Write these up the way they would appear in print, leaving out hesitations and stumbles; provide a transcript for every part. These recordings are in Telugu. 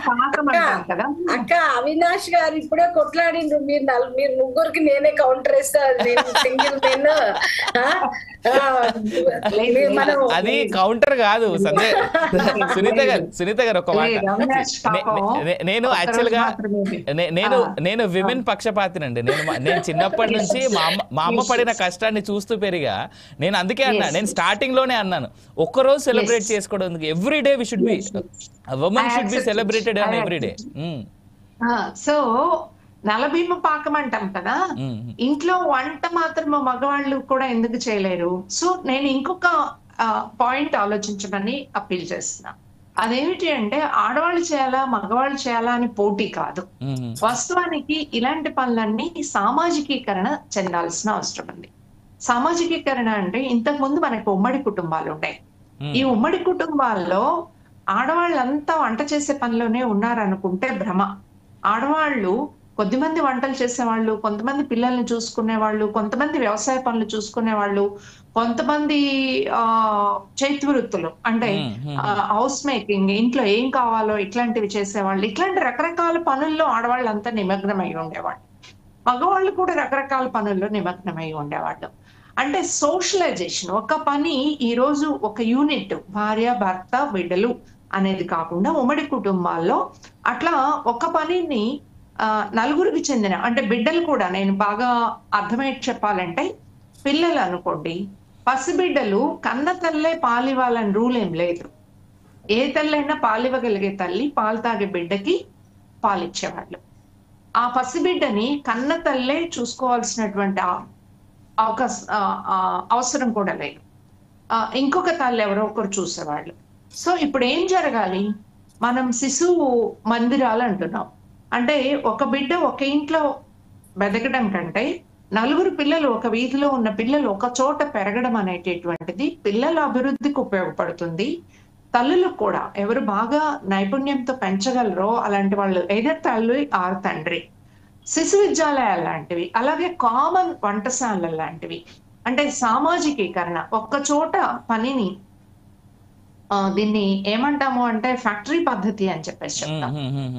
పాకం అక్క అంటాం కదా. అక్క అవినాష్ గారు ఇప్పుడే కొట్లాడిండ్రు, మీరు ముగ్గురికి నేనే కౌంటర్ వేస్తా, నేను సింగిల్ మెన్. మనం అది కౌంటర్ కాదు సంజయ్. సునీత గారు ఒక మాట. నేను యాక్చువల్ గా నేను విమెన్ పక్షపాతినండి. నేను చిన్నప్పటి నుంచి మా అమ్మ పడిన కష్టాన్ని చూస్తూ పెరిగా. నేను అందుకే అన్నా, నేను స్టార్టింగ్ లోనే అన్నాను, ఒక్కరోజు సెలబ్రేట్ చేసుకోవడం, every day we should be, women should be celebrated on every day. So నలభీమ పాకం అంటాం కదా, ఇంట్లో వంట మాత్రం మగవాళ్ళు కూడా ఎందుకు చేయలేరు? సో నేను ఇంకొక పాయింట్ ఆలోచించమని అప్పీల్ చేస్తున్నా. అదేమిటి అంటే, ఆడవాళ్ళు చేయాలా మగవాళ్ళు చేయాలా అని పోటీ కాదు. వాస్తవానికి ఇలాంటి పనులన్నీ సామాజికీకరణ చెందాల్సిన అవసరం ఉంది. సామాజికీకరణ అంటే, ఇంతకు ముందు మనకు ఉమ్మడి కుటుంబాలు ఉన్నాయి. ఈ ఉమ్మడి కుటుంబాల్లో ఆడవాళ్ళంతా వంట చేసే పనిలోనే ఉన్నారనుకుంటే భ్రమ. ఆడవాళ్ళు కొద్దిమంది వంటలు చేసేవాళ్ళు, కొంతమంది పిల్లల్ని చూసుకునేవాళ్ళు, కొంతమంది వ్యవసాయ పనులు చూసుకునేవాళ్ళు, కొంతమంది చేతి వృత్తులు అంటే హౌస్ మేకింగ్, ఇంట్లో ఏం కావాలో ఇట్లాంటివి చేసేవాళ్ళు. ఇట్లాంటి రకరకాల పనుల్లో ఆడవాళ్ళంతా నిమగ్నమై ఉండేవాళ్ళు. మగవాళ్ళు కూడా రకరకాల పనుల్లో నిమగ్నమై ఉండేవాళ్ళు. అంటే సోషలైజేషన్, ఒక పని ఈ రోజు ఒక యూనిట్, భార్య భర్త బిడ్డలు అనేది కాకుండా ఉమ్మడి కుటుంబాల్లో అట్లా ఒక పనిని నలుగురికి చెందిన, అంటే బిడ్డలు కూడా, నేను బాగా అర్థమయ్యేది చెప్పాలంటే, పిల్లలు అనుకోండి, పసిబిడ్డలు కన్న తల్లే పాలివ్వాలని రూల్ ఏం లేదు. ఏ తల్లైనా పాలివ్వగలిగే తల్లి పాలు తాగే బిడ్డకి పాలిచ్చేవాళ్ళు. ఆ పసిబిడ్డని కన్న తల్లే చూసుకోవాల్సినటువంటి అవసరం కూడా లేదు. ఇంకొక తల్లి ఎవరో ఒకరు చూసేవాళ్ళు. సో ఇప్పుడు ఏం జరగాలి? మనం శిశువు మందిరాలు అంటున్నాం. అంటే ఒక బిడ్డ ఒక ఇంట్లో బెదగడం కంటే నలుగురు పిల్లలు, ఒక వీధిలో ఉన్న పిల్లలు ఒక చోట పెరగడం అనేటటువంటిది పిల్లల అభివృద్ధికి ఉపయోగపడుతుంది. తల్లులకు కూడా, ఎవరు బాగా నైపుణ్యంతో పెంచగలరో అలాంటి వాళ్ళు, ఏదో తల్లి ఆర్ తండ్రి, శిశు విద్యాలయాలు లాంటివి, అలాగే కామన్ వంటశాలలు లాంటివి. అంటే సామాజికీకరణ, ఒక్క చోట పనిని, దీన్ని ఏమంటాము అంటే ఫ్యాక్టరీ పద్ధతి అని చెప్పేసి చెప్తాం.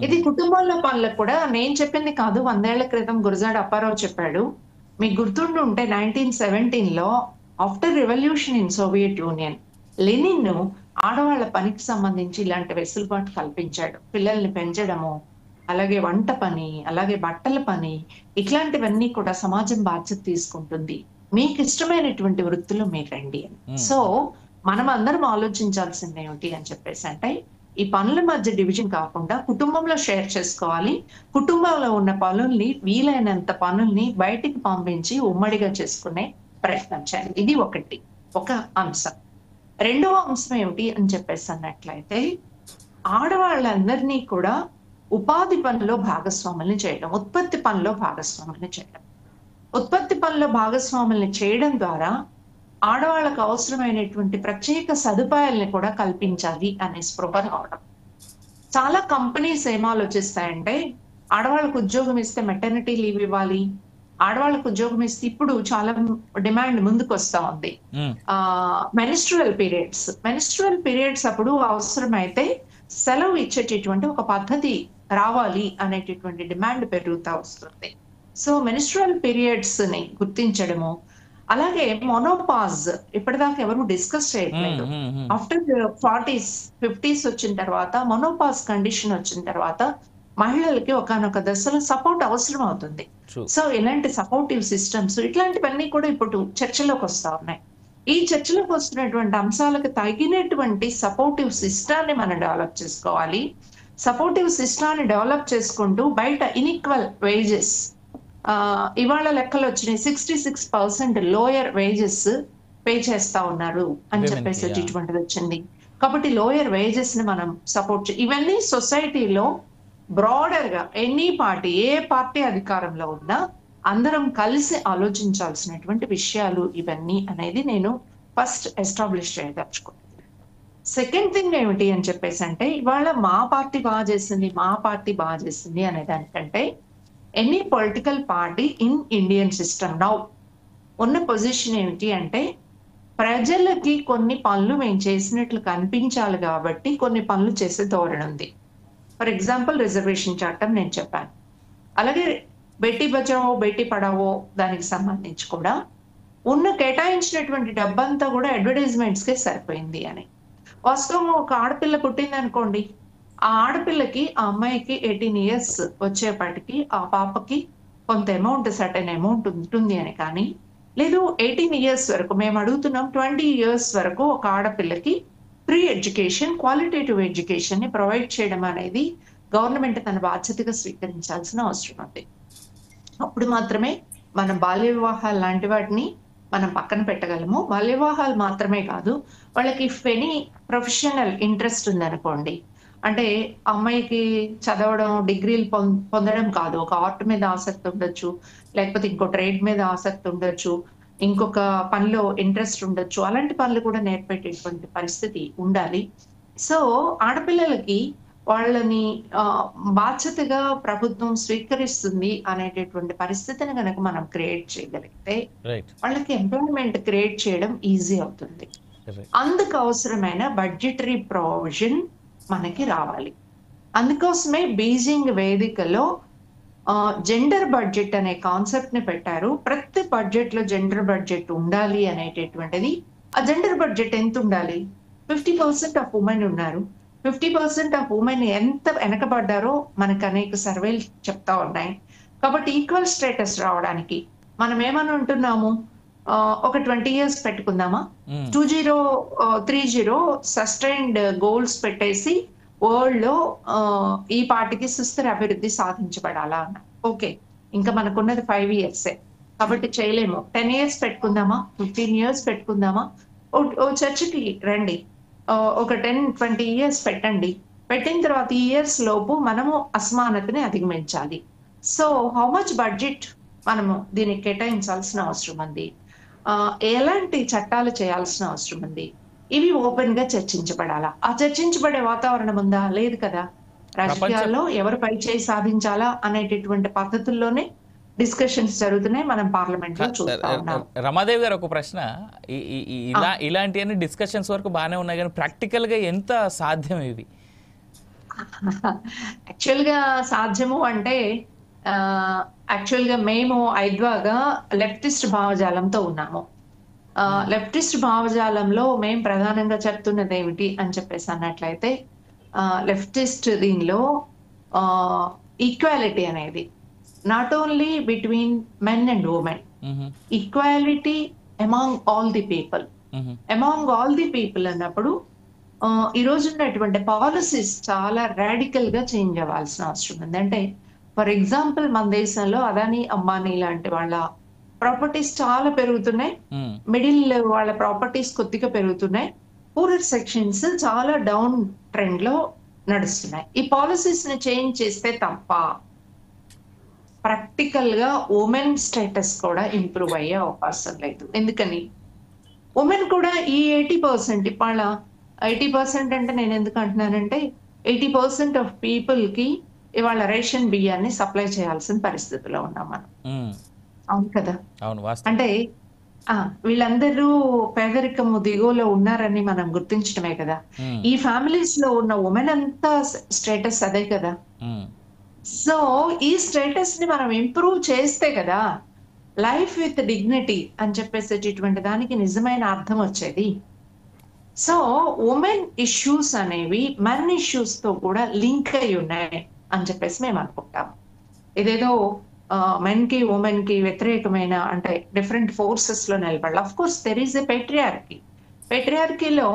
ఇది కుటుంబంలో పనులకు కూడా నేను చెప్పింది కాదు, 100 ఏళ్ల క్రితం గురజాడ అప్పారావు చెప్పాడు. మీకు గుర్తుండి ఉంటే 1917లో after revolution in Soviet Union, Lenin ఆడవాళ్ల పనికి సంబంధించి ఇలాంటి వెసులుబాటు కల్పించాడు. పిల్లల్ని పెంచడము, అలాగే వంట పని, అలాగే బట్టల పని, ఇట్లాంటివన్నీ కూడా సమాజం బాధ్యత తీసుకుంటుంది, మీకు ఇష్టమైనటువంటి వృత్తులు మీరు రండి అని. సో మనం అందరం ఆలోచించాల్సింది ఏమిటి అని చెప్పేసి అంటే, ఈ పనుల మధ్య డివిజన్ కాకుండా కుటుంబంలో షేర్ చేసుకోవాలి. కుటుంబంలో ఉన్న పనుల్ని, వీలైనంత పనుల్ని బయటికి పంపించి ఉమ్మడిగా చేసుకునే ప్రయత్నం చేయాలి. ఇది ఒక అంశం. రెండవ అంశం ఏమిటి అని చెప్పేసి అన్నట్లయితే, ఆడవాళ్ళందరినీ కూడా ఉపాధి పనిలో భాగస్వాముల్ని చేయడం, ఉత్పత్తి పనిలో భాగస్వాముల్ని చేయడం. ఉత్పత్తి పనిలో భాగస్వాముల్ని చేయడం ద్వారా ఆడవాళ్ళకు అవసరమైనటువంటి ప్రత్యేక సదుపాయాలని కూడా కల్పించాలి అనే స్పృహ రావడం. చాలా కంపెనీస్ ఏం ఆలోచిస్తాయంటే, ఆడవాళ్ళకు ఉద్యోగం ఇస్తే మెటర్నిటీ లీవ్ ఇవ్వాలి, ఆడవాళ్ళకు ఉద్యోగం ఇస్తే, ఇప్పుడు చాలా డిమాండ్ ముందుకు వస్తా ఉంది, మెనిస్ట్రువల్ పీరియడ్స్ అప్పుడు అవసరమైతే సెలవు ఇచ్చేటటువంటి ఒక పద్ధతి రావాలి అనేటటువంటి డిమాండ్ పెరుగుతూ వస్తుంది. సో మెనిస్ట్రువల్ పీరియడ్స్ ని గుర్తించడము, అలాగే మొనోపాజ్ ఇప్పటిదాకా ఎవరు డిస్కస్ చేయట్లేదు. ఆఫ్టర్ 40s 50s వచ్చిన తర్వాత, మొనోపాజ్ కండిషన్ వచ్చిన తర్వాత మహిళలకి ఒకనొక దశలో సపోర్ట్ అవసరం అవుతుంది. సో ఇలాంటి సపోర్టివ్ సిస్టమ్స్, ఇట్లాంటివన్నీ కూడా ఇప్పుడు చర్చలోకి వస్తా ఉన్నాయి. ఈ చర్చలోకి వస్తున్నటువంటి అంశాలకు తగినటువంటి సపోర్టివ్ సిస్టాన్ని మనం డెవలప్ చేసుకోవాలి. సపోర్టివ్ సిస్టాన్ని డెవలప్ చేసుకుంటూ బయట ఇన్ఈక్వల్ వేజెస్, ఇవాళ లెక్కలు వచ్చినాయి, 66% లోయర్ వేజెస్ పే చేస్తా ఉన్నారు అని చెప్పేసి ఇటువంటిది వచ్చింది. కాబట్టి లోయర్ వేజెస్ ని మనం సపోర్ట్ ఇవన్నీ సొసైటీలో బ్రాడర్ గా ఎనీ పార్టీ, ఏ పార్టీ అధికారంలో ఉన్నా అందరం కలిసి ఆలోచించాల్సినటువంటి విషయాలు ఇవన్నీ అనేది నేను ఫస్ట్ ఎస్టాబ్లిష్ చేయదలుచుకున్నాను. సెకండ్ థింగ్ ఏమిటి అని చెప్పేసి అంటే, ఇవాళ మా పార్టీ బాగా చేసింది అనే దానికంటే, any political party in Indian system now ఉన్న పొజిషన్ ఏమిటి అంటే, ప్రజలకి కొన్ని పనులు మేము చేసినట్లు కనిపించాలి కాబట్టి కొన్ని పనులు చేసే ధోరణి ఉంది. ఫర్ ఎగ్జాంపుల్ రిజర్వేషన్ చట్టం నేను చెప్పాను. అలాగే బేటీ బచావో బేటీ పడావో దానికి సంబంధించి కూడా ఉన్న కేటాయించినటువంటి డబ్బంతా కూడా అడ్వర్టైజ్మెంట్స్కే సరిపోయింది అని. వాస్తవం ఒక ఆడపిల్ల పుట్టింది అనుకోండి, ఆ ఆడపిల్లకి ఆ అమ్మాయికి 18 years వచ్చేపాటికి ఆ పాపకి కొంత అమౌంట్, సర్టెన్ అమౌంట్ ఉంటుంది అని. కానీ లేదు 18 years వరకు మేము అడుగుతున్నాం, 20 years వరకు ఒక ఆడపిల్లకి ప్రీ ఎడ్యుకేషన్, క్వాలిటేటివ్ ఎడ్యుకేషన్ ని ప్రొవైడ్ చేయడం అనేది గవర్నమెంట్ తన బాధ్యతగా స్వీకరించాల్సిన అవసరం ఉంది. అప్పుడు మాత్రమే మనం బాల్య వివాహాలు లాంటి వాటిని మనం పక్కన పెట్టగలము. బాల్య వివాహాలు మాత్రమే కాదు, వాళ్ళకి ఎనీ ప్రొఫెషనల్ ఇంట్రెస్ట్ ఉందనుకోండి, అంటే అమ్మాయికి చదవడం, డిగ్రీలు పొందడం కాదు, ఒక ఆర్ట్ మీద ఆసక్తి ఉండొచ్చు, లేకపోతే ఇంకో ట్రేడ్ మీద ఆసక్తి ఉండొచ్చు, ఇంకొక పనిలో ఇంట్రెస్ట్ ఉండొచ్చు, అలాంటి పనులు కూడా నేర్పేటటువంటి పరిస్థితి ఉండాలి. సో ఆడపిల్లలకి వాళ్ళని బాధ్యతగా ప్రభుత్వం స్వీకరిస్తుంది అనేటటువంటి పరిస్థితిని కనుక మనం క్రియేట్ చేయగలిగితే వాళ్ళకి ఎంప్లాయ్మెంట్ క్రియేట్ చేయడం ఈజీ అవుతుంది. అందుకు అవసరమైన బడ్జెటరీ ప్రొవిజన్ మనకి రావాలి. అందుకోసమే బీజింగ్ వేదికలో జెండర్ బడ్జెట్ అనే కాన్సెప్ట్ ని పెట్టారు. ప్రతి బడ్జెట్ లో జెండర్ బడ్జెట్ ఉండాలి అనేటటువంటిది. ఆ జెండర్ బడ్జెట్ ఎంత ఉండాలి? 50% ఆఫ్ ఉమెన్ ఉన్నారు. 50% ఆఫ్ ఉమెన్ ఎంత వెనకబడ్డారో మనకు అనేక సర్వేలు చెప్తా ఉన్నాయి. కాబట్టి ఈక్వల్ స్టేటస్ రావడానికి మనం ఏమని ఉంటున్నాము, ఒక 20 years పెట్టుకుందామా, 2030 సస్టైన్డ్ గోల్స్ పెట్టేసి వరల్డ్ లో ఈ పార్టీకి సుస్థిర అభివృద్ధి సాధించబడాలా అన్న. ఓకే, ఇంకా మనకున్నది 5 years, కాబట్టి చేయలేము. 10 years పెట్టుకుందామా, 15 years పెట్టుకుందామా? ఓ చర్చకి రండి, ఒక 10-20 years పెట్టండి. పెట్టిన తర్వాత ఈ ఇయర్స్ లోపు మనము అసమానతని అధిగమించాలి. సో హౌ మచ్ బడ్జెట్ మనము దీనికి కేటాయించాల్సిన అవసరం ఉంది, ఎలాంటి చట్టాలు చేయాల్సిన అవసరం ఉంది, ఇవి ఓపెన్ గా చర్చించబడాలా? ఆ చర్చించబడే వాతావరణం ఉందా? లేదు కదా. రాజకీయాల్లో ఎవరు పై చేయి సాధించాలా అనేటటువంటి పద్ధతుల్లోనే డిస్కషన్స్ జరుగుతున్నాయి. మనం పార్లమెంట్ లో చూస్తా ఉన్నాం. రమాదేవి గారు, ఒక ప్రశ్న. ఇలాంటి అన్ని డిస్కషన్స్ వరకు బాగానే ఉన్నాయి, కానీ ప్రాక్టికల్ గా ఎంత సాధ్యం ఇవి? యాక్చువల్ గా సాధ్యము అంటే, యాక్చువల్ గా మేము ఐద్వాగా లెఫ్టిస్ట్ భావజాలంతో ఉన్నాము. లెఫ్టిస్ట్ భావజాలంలో మేము ప్రధానంగా చెప్తున్నది ఏమిటి అని చెప్పేసి అన్నట్లయితే, లెఫ్టిస్ట్ దీనిలో ఈక్వాలిటీ అనేది not only between men and women, equality among all the people. Among all the people అన్నప్పుడు ఈ రోజు ఉన్నటువంటి పాలసీస్ చాలా రాడికల్ గా చేంజ్ అవ్వాల్సిన అవసరం ఉంది. అంటే ఫర్ ఎగ్జాంపుల్ మన దేశంలో అదానీ అంబానీ లాంటి వాళ్ళ ప్రాపర్టీస్ చాలా పెరుగుతున్నాయి, మిడిల్ వాళ్ళ ప్రాపర్టీస్ కొద్దిగా పెరుగుతున్నాయి, పూరర్ సెక్షన్స్ చాలా డౌన్ ట్రెండ్ లో నడుస్తున్నాయి. ఈ పాలసీస్ ని చేంజ్ చేస్తే తప్ప ప్రాక్టికల్ గా ఉమెన్ స్టేటస్ కూడా ఇంప్రూవ్ అయ్యే అవకాశం లేదు. ఎందుకని ఉమెన్ కూడా ఈ 80%, ఇవాళ 80% అంటే నేను ఎందుకు అంటున్నానంటే 80% ఆఫ్ పీపుల్ కి ఇవాళ రేషన్ బియ్యాన్ని సప్లై చేయాల్సిన పరిస్థితిలో ఉన్నాం మనం. అవును కదా. అంటే వీళ్ళందరూ పేదరికము దిగువలో ఉన్నారని మనం గుర్తించడమే కదా. ఈ ఫ్యామిలీస్ లో ఉన్న ఉమెన్ అంతా స్టేటస్ అదే కదా. సో ఈ స్టేటస్ ని మనం ఇంప్రూవ్ చేస్తే కదా లైఫ్ విత్ డిగ్నిటీ అని చెప్పేసేటటువంటి దానికి నిజమైన అర్థం వచ్చేది. సో ఉమెన్ ఇష్యూస్ అనేవి మెన్ ఇష్యూస్ తో కూడా లింక్ అయి ఉన్నాయి అని చెప్పేసి మేము అనుకుంటాం. ఇదేదో మెన్ కి ఉమెన్ కి వ్యతిరేకమైన, అంటే డిఫరెంట్ ఫోర్సెస్ లో నిలబడాలి. Of course there is a patriarchy. పెట్రియార్కీలో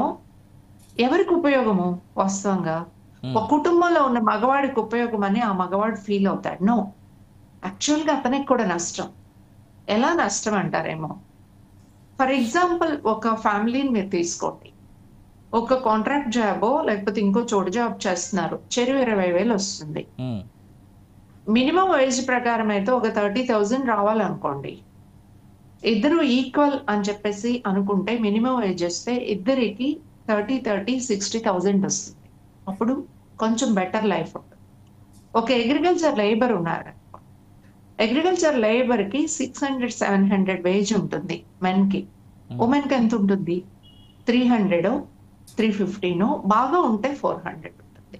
ఎవరికి ఉపయోగము? వాస్తవంగా ఒక కుటుంబంలో ఉన్న మగవాడికి ఉపయోగం అని ఆ మగవాడు ఫీల్ అవుతాడు. నో, యాక్చువల్ గా అతనికి కూడా నష్టం. ఎలా నష్టం అంటారేమో, ఫర్ ఎగ్జాంపుల్ ఒక ఫ్యామిలీని మీరు తీసుకోండి, ఒక కాంట్రాక్ట్ జాబో లేకపోతే ఇంకో చోటు జాబ్ చేస్తున్నారు, చెరువు 20,000 వస్తుంది. మినిమం వేజ్ ప్రకారం అయితే ఒక 30,000 రావాలనుకోండి. ఇద్దరు ఈక్వల్ అని చెప్పేసి అనుకుంటే మినిమం వేజ్ వస్తే ఇద్దరికి 60,000 వస్తుంది. అప్పుడు కొంచెం బెటర్ లైఫ్ ఉంటుంది. ఒక అగ్రికల్చర్ లేబర్ ఉన్నారు, అగ్రికల్చర్ లేబర్ కి 600-700 వేజ్ ఉంటుంది మెన్ కి. ఉమెన్ కి ఎంత ఉంటుంది? 300-350, బాగా ఉంటే 400 ఉంటుంది.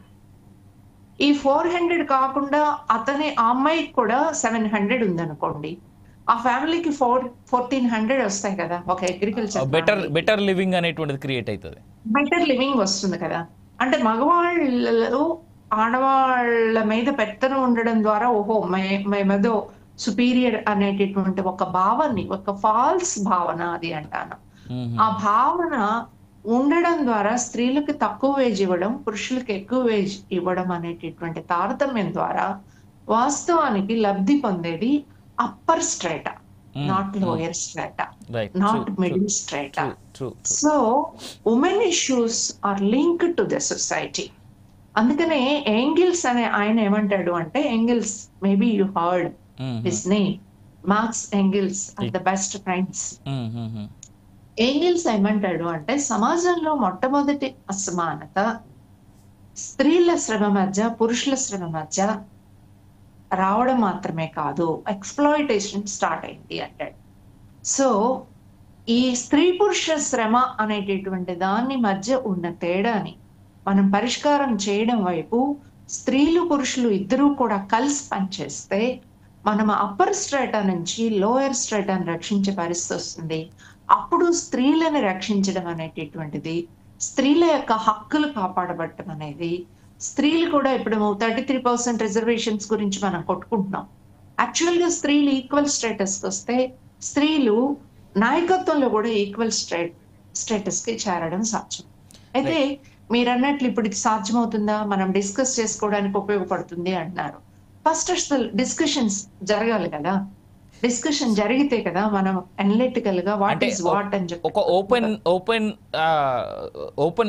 ఈ 400 కాకుండా ఆ అమ్మాయికి కూడా 700 ఉందనుకోండి, ఆ ఫ్యామిలీకి 1400 వస్తాయి కదా ఒక అగ్రికల్చర్. బెటర్ లివింగ్ అనేటువంటిది క్రియేట్ అవుతుంది, బెటర్ లివింగ్ వస్తుంది కదా. అంటే మగవాళ్ళు ఆడవాళ్ళ మీద పెత్తనం ఉండడం ద్వారా ఓహో మేమేదో సుపీరియర్ అనేటటువంటి ఒక భావాన్ని, ఒక ఫాల్స్ భావన అది అంటాను. ఆ భావన ఉండడం ద్వారా స్త్రీలకు తక్కువ వేజ్ ఇవ్వడం, పురుషులకు ఎక్కువ వేజ్ ఇవ్వడం అనేటటువంటి తారతమ్యం ద్వారా వాస్తవానికి లబ్ధి పొందేది upper strata, not lower strata, not middle strata. So women issues are linked to the society. అందుకనే ఎంగిల్స్ అనే ఆయన ఏమంటాడు అంటే, Engels maybe you heard his name, Marx Engels are the best friends. Engels ఏమంటాడు అంటే, సమాజంలో మొట్టమొదటి అసమానత స్త్రీల శ్రమ మధ్య పురుషుల శ్రమ మధ్య రావడం మాత్రమే కాదు, ఎక్స్ప్లాయిటేషన్ స్టార్ట్ అయింది అంటాడు. సో ఈ స్త్రీ పురుష శ్రమ అనేటటువంటి దాని మధ్య ఉన్న తేడాని మనం పరిష్కారం చేయడం వైపు స్త్రీలు పురుషులు ఇద్దరూ కూడా కలిసి పనిచేస్తే మనం అప్పర్ స్ట్రేటా నుంచి లోయర్ స్ట్రేటాను రక్షించే పరిస్థితి వస్తుంది. అప్పుడు స్త్రీలను రక్షించడం అనేటటువంటిది, స్త్రీల యొక్క హక్కులు కాపాడబడటం అనేది, స్త్రీలు కూడా ఇప్పుడు 33% రిజర్వేషన్స్ గురించి మనం కొట్టుకుంటున్నాం. యాక్చువల్ గా స్త్రీలు ఈక్వల్ స్టేటస్కి వస్తే స్త్రీలు నాయకత్వంలో కూడా ఈక్వల్ స్టేటస్ కి చేరడం సాధ్యం. అయితే మీరు అన్నట్లు ఇప్పుడు ఇది సాధ్యమవుతుందా, మనం డిస్కస్ చేసుకోవడానికి ఉపయోగపడుతుంది అంటున్నారు. ఫస్ట్ అసలు డిస్కషన్స్ జరగాలి కదా. డిస్కషన్ జరిగితే కదా మనం అనలిటికల్ గా వాట్ ఈస్ వాట్ అని చెప్పి ఒక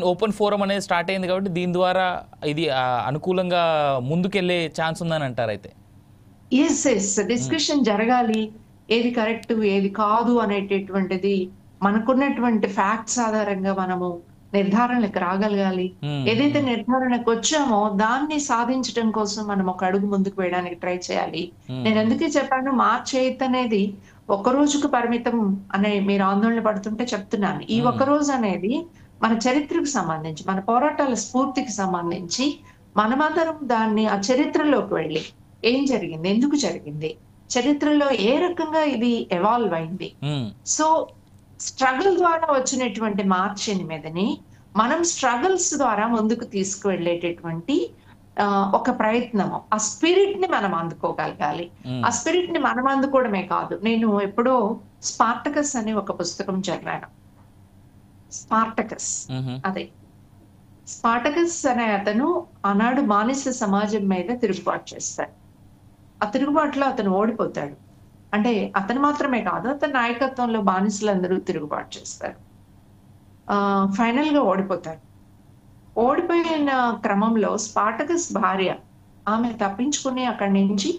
ఓపెన్ ఫోరం అనేది స్టార్ట్ అయింది కాబట్టి దీని ద్వారా ఇది అనుకూలంగా ముందుకెళ్లే ఛాన్స్ ఉందని అంటారు. అయితే ఎస్ డిస్కషన్ జరగాలి, ఏది కరెక్ట్ ఏది కాదు అనేటటువంటిది మనకున్నటువంటి ఫ్యాక్ట్స్ ఆధారంగా మనము నిర్ధారణలకు రాగలగాలి. ఏదైతే నిర్ధారణకు వచ్చామో దాన్ని సాధించడం కోసం మనం ఒక అడుగు ముందుకు వేయడానికి ట్రై చేయాలి. నేను ఎందుకే చెప్పాను, మార్చ్ 8 అనేది ఒక రోజుకు పరిమితం అనే మీరు ఆందోళన పడుతుంటే చెప్తున్నాను. ఈ ఒక రోజు అనేది మన చరిత్రకు సంబంధించి, మన పోరాటాల స్ఫూర్తికి సంబంధించి మనమందరం దాన్ని ఆ చరిత్రలోకి వెళ్ళి ఏం జరిగింది, ఎందుకు జరిగింది, చరిత్రలో ఏ రకంగా ఇది ఎవాల్వ్ అయింది. సో స్ట్రగుల్ ద్వారా వచ్చినటువంటి మార్చ్ 8ని మనం స్ట్రగుల్స్ ద్వారా ముందుకు తీసుకువెళ్ళేటటువంటి ఒక ప్రయత్నము, ఆ స్పిరిట్ ని మనం అందుకోగలగాలి. ఆ స్పిరిట్ ని మనం అందుకోవడమే కాదు, నేను ఎప్పుడో స్పార్టకస్ అనే ఒక పుస్తకం చదివాను. స్పార్టకస్ అదే స్పార్టకస్ అనే అతను ఆనాడు బానిస సమాజం మీద తిరుగుబాటు చేస్తాడు. ఆ తిరుగుబాటులో అతను ఓడిపోతాడు. అంటే అతను మాత్రమే కాదు, అతని నాయకత్వంలో బానిసలందరూ తిరుగుబాటు చేస్తారు. ఫైనల్ గా ఓడిపోతారు. ఓడిపోయిన క్రమంలో స్పార్టకస్ భార్య ఆమె తప్పించుకుని అక్కడి నుంచి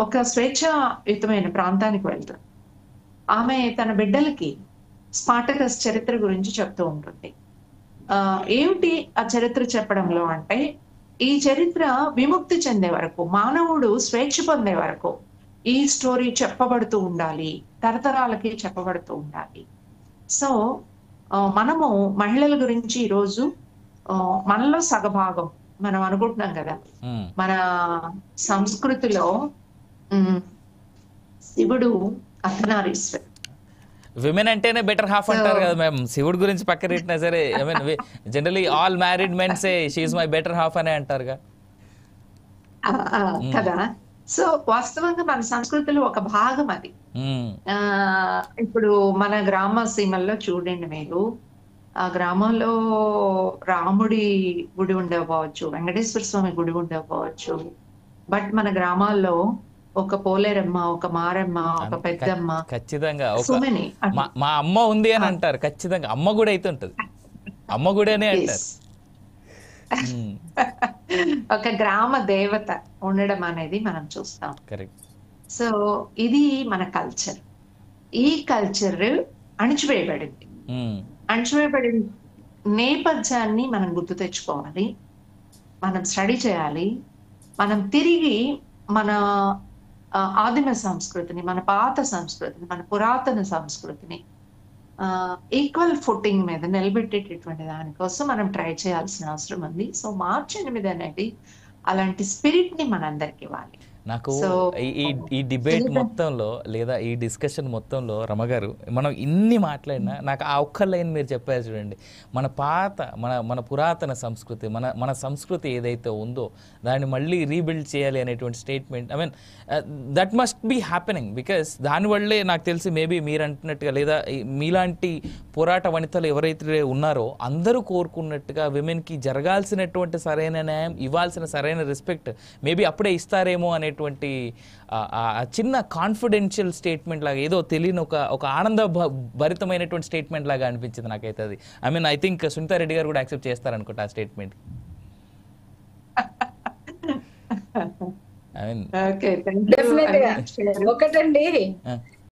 ఒక స్వేచ్ఛాయుతమైన ప్రాంతానికి వెళ్తుంది. ఆమె తన బిడ్డలకి స్పార్టకస్ చరిత్ర గురించి చెప్తూ ఉంటుంది. ఏమిటి ఆ చరిత్ర చెప్పడంలో అంటే, ఈ చరిత్ర విముక్తి చెందే వరకు, మానవుడు స్వేచ్ఛ పొందే వరకు ఈ స్టోరీ చెప్పబడుతూ ఉండాలి, తరతరాలకి చెప్పబడుతూ ఉండాలి. సో మనము మహిళల గురించి ఈరోజు మనలో సగభాగం మనం అనుకుంటున్నాం కదా, మన సంస్కృతిలో శివుడు అర్ధనారీశ్వరుడు, విమెన్ అంటేనే బెటర్ హాఫ్ అంటారు కదా మేము. శివుడు గురించి పక్కన పెట్టినా సరే generally all married men say she is my better half అనే అంటారుగా కదా. సో వాస్తవంగా మన సంస్కృతిలో ఒక భాగం అది. ఇప్పుడు మన గ్రామ సీమల్లో చూడండి మీరు, ఆ గ్రామంలో రాముడి గుడి ఉండకపోవచ్చు, వెంకటేశ్వర స్వామి గుడి ఉండకపోవచ్చు, బట్ మన గ్రామాల్లో ఒక పోలేరమ్మ, ఒక మారమ్మ, ఒక పెద్దమ్మ, ఖచ్చితంగా మా అమ్మ ఉంది అని అంటారు. ఖచ్చితంగా అమ్మ గుడి అయితే ఉంటది, అమ్మ గుడి అనే అంటారు. ఒక గ్రామ దేవత ఉండడం అనేది మనం చూస్తాం. సో ఇది మన కల్చర్. ఈ కల్చర్ అణిచివేయబడింది. అణిచివేయబడిన నేపథ్యాన్ని మనం గుర్తు తెచ్చుకోవాలి, మనం స్టడీ చేయాలి. మనం తిరిగి మన ఆదిమ సంస్కృతిని, మన పాత సంస్కృతిని, మన పురాతన సంస్కృతిని ఈక్వల్ ఫుటింగ్ మీద నిలబెట్టేటటువంటి దానికోసం మనం ట్రై చేయాల్సిన అవసరం ఉంది. సో మార్చి 8 అనేది అలాంటి స్పిరిట్ ని మనందరికి ఇవ్వాలి. నాకు సో ఈ డిబేట్ మొత్తంలో లేదా ఈ డిస్కషన్ మొత్తంలో రమగారు మనం ఇన్ని మాట్లాడినా నాకు ఆ ఒక్క లైన్ మీరు చెప్పారు చూడండి, మన పాత మన పురాతన సంస్కృతి మన సంస్కృతి ఏదైతే ఉందో దాన్ని మళ్ళీ రీబిల్డ్ చేయాలి అనేటువంటి statement. I mean that must be happening because దానివల్లే నాకు తెలిసి మేబీ మీరు అంటున్నట్టుగా లేదా మీలాంటి పోరాట వనితలు ఎవరైతే ఉన్నారో అందరూ కోరుకున్నట్టుగా విమెన్కి జరగాల్సినటువంటి సరైన న్యాయం, ఇవ్వాల్సిన సరైన రెస్పెక్ట్ మేబీ అప్పుడే ఇస్తారేమో అనేటువంటి చిన్న కాన్ఫిడెన్షియల్ స్టేట్మెంట్ లాగా ఏదో తెలియని ఒక ఆనంద భరితమైనటువంటి స్టేట్మెంట్ లాగా అనిపించింది నాకైతే అది. I mean I think Sunitha Reddy గారు కూడా యాక్సెప్ట్ చేస్తారనుకుంటా ఆ స్టేట్మెంట్. డెఫినెట్ గా ఒకటండి,